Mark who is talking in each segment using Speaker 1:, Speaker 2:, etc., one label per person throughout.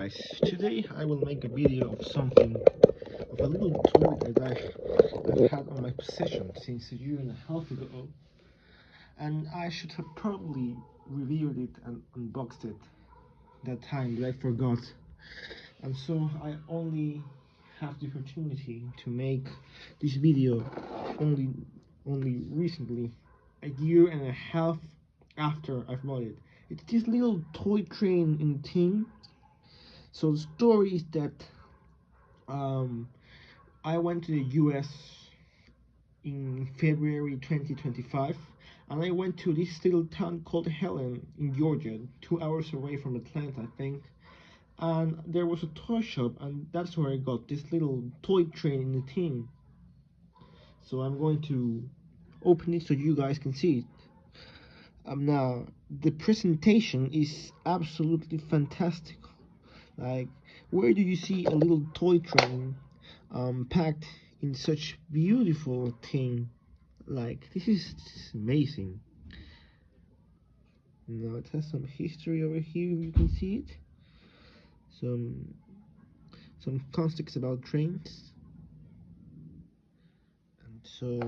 Speaker 1: Guys, today I will make a video of something, of a little toy that I've had on my possession since a year and a half ago, and I should have probably reviewed it and unboxed it that time, but I forgot, and so I only have the opportunity to make this video only recently, a year and a half after I've bought it. It's this little toy train in tin. So the story is that I went to the US in February 2025, and I went to this little town called Helen in Georgia, 2 hours away from Atlanta, I think. And there was a toy shop, and that's where I got this little toy train in the tin. So I'm going to open it so you guys can see it. Now the presentation is absolutely fantastic. Like, where do you see a little toy train packed in such beautiful thing? Like, this is amazing. Now it has some history over here, you can see it. Some context about trains. And so,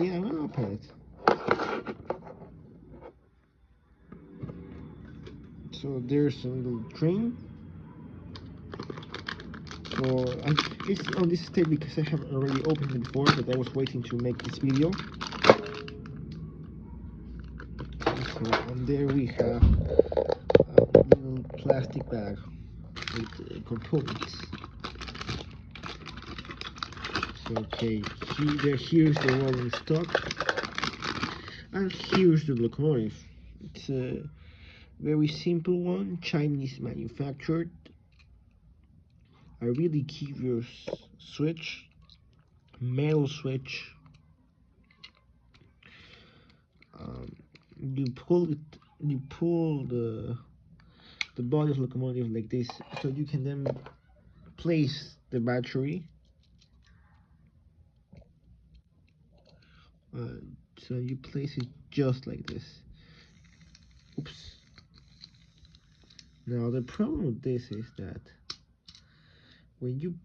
Speaker 1: yeah, I'm gonna open it. So there's a little train. It's on this state because I have already opened it before, but I was waiting to make this video. So, and there we have a little plastic bag with components. So, okay, here's the rolling stock, and here's the locomotive. It's a very simple one, Chinese manufactured. A really curious switch, metal switch. You pull the body of the locomotive like this, so you can then place the battery. So you place it just like this. Oops. Now the problem with this is that when you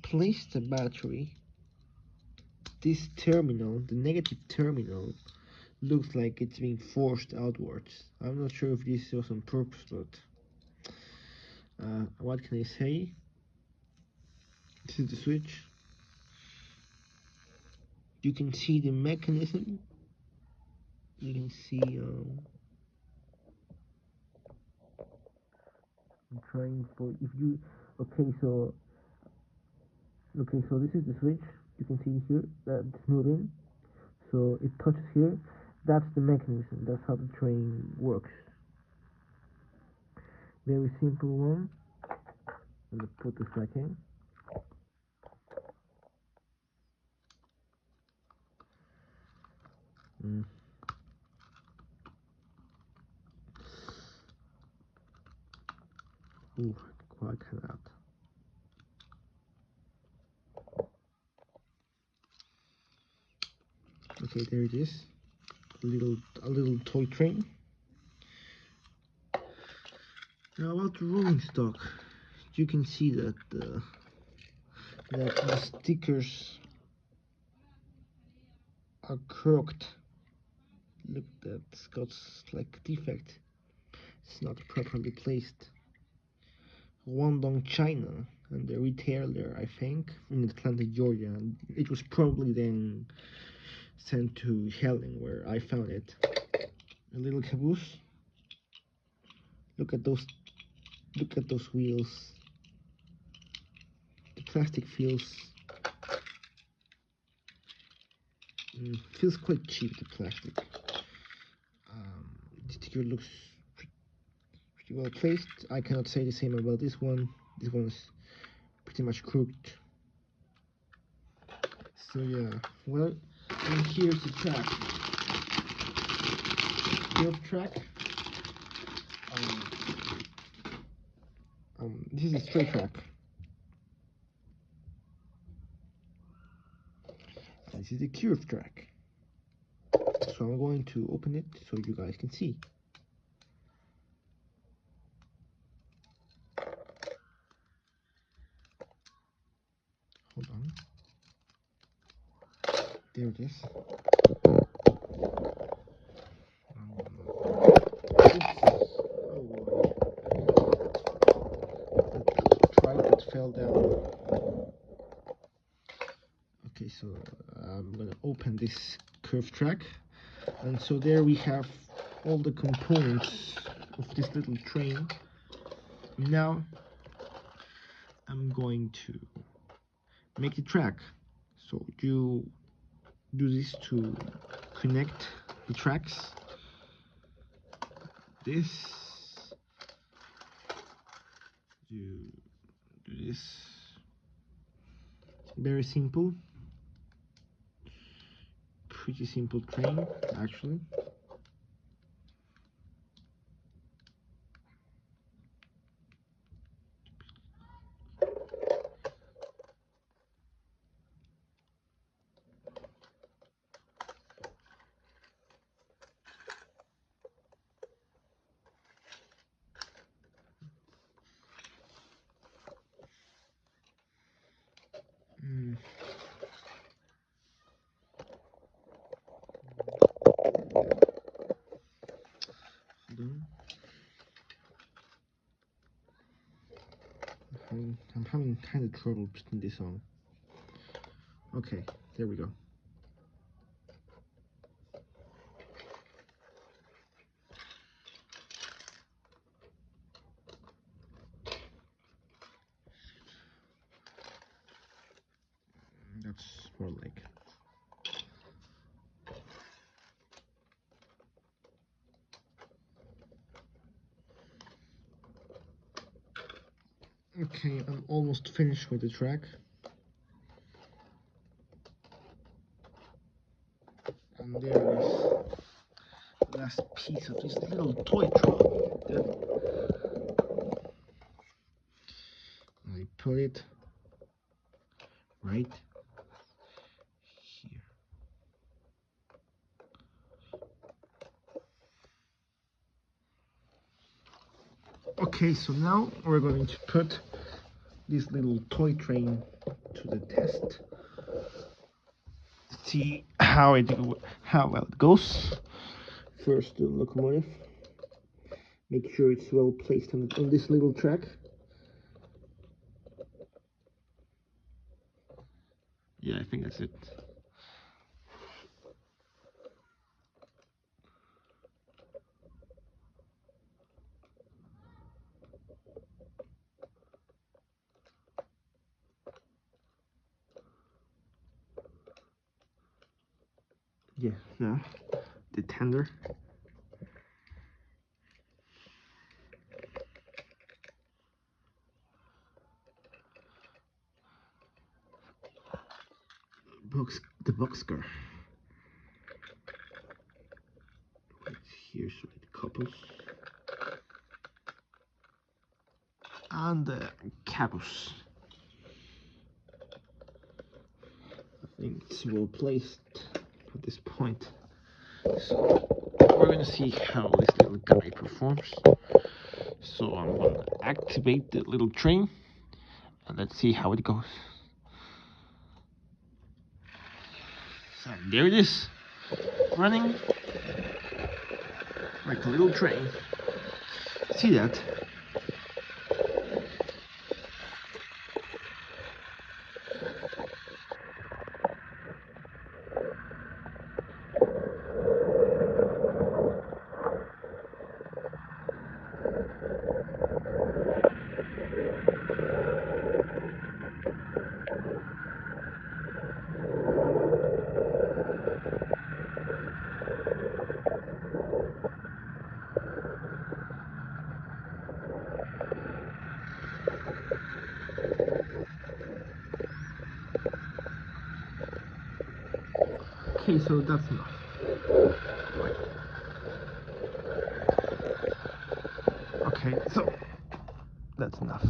Speaker 1: place the battery, this terminal, the negative terminal, looks like it's being forced outwards. I'm not sure if this was on purpose, but what can I say? This is the switch. You can see the mechanism. You can see I'm trying for if you okay so this is the switch. You can see here that it's moving, so it touches here. That's the mechanism. That's how the train works. Very simple one. I'm gonna put this back in. Ooh, quite cannot. Okay, there it is. A little toy train. Now about the rolling stock, you can see that the stickers are crooked. Look, that's got like defect. It's not properly placed. Guangdong, China, and the retailer, I think, in Atlanta, Georgia. And it was probably then sent to Helen, where I found it. A little caboose. Look at those wheels. The plastic feels quite cheap. The plastic. The sticker looks pretty well placed. I cannot say the same about this one. This one's pretty much crooked. So yeah, well, and here's the track. Track. This is a straight track. This is the curved track. So I'm going to open it so you guys can see. Hold on. There it is. The tripod fell down. Okay, so I'm gonna open this curved track, and so there we have all the components of this little train. Now I'm going to make the track. So you do this to connect the tracks. This, you do this. Very simple. Pretty simple train, actually. I'm having kind of trouble putting this on. Okay, there we go. That's more like. Okay, I'm almost finished with the track. And there it is. The last piece of this little toy train. I put it right here. Okay, so now we're going to put this little toy train to the test. See how well it goes. First, the locomotive. Make sure it's well placed on this little track. Yeah, I think that's it. Yeah, now the tender. The boxcar. Right here, so it couples. And the caboose. I think it's well placed at this point. So we're gonna see how this little guy performs. So I'm gonna activate the little train and let's see how it goes. So there it is, running like a little train. See that? Okay, so that's enough. Okay, so that's enough.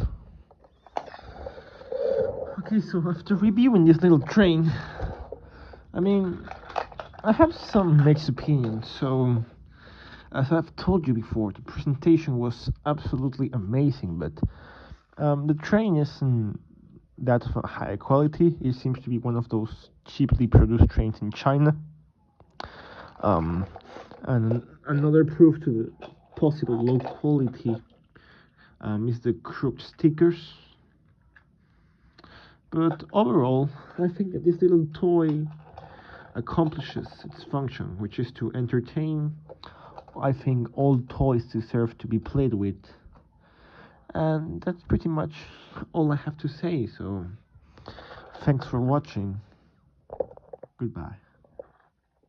Speaker 1: Okay, so after reviewing this little train, I mean, I have some mixed opinions. So, as I've told you before, the presentation was absolutely amazing, but the train isn't that of a high quality. It seems to be one of those cheaply produced trains in China. And another proof to the possible low quality is the crooked stickers. But overall, I think that this little toy accomplishes its function, which is to entertain. I think all toys deserve to be played with. And that's pretty much all I have to say. So, thanks for watching. Goodbye.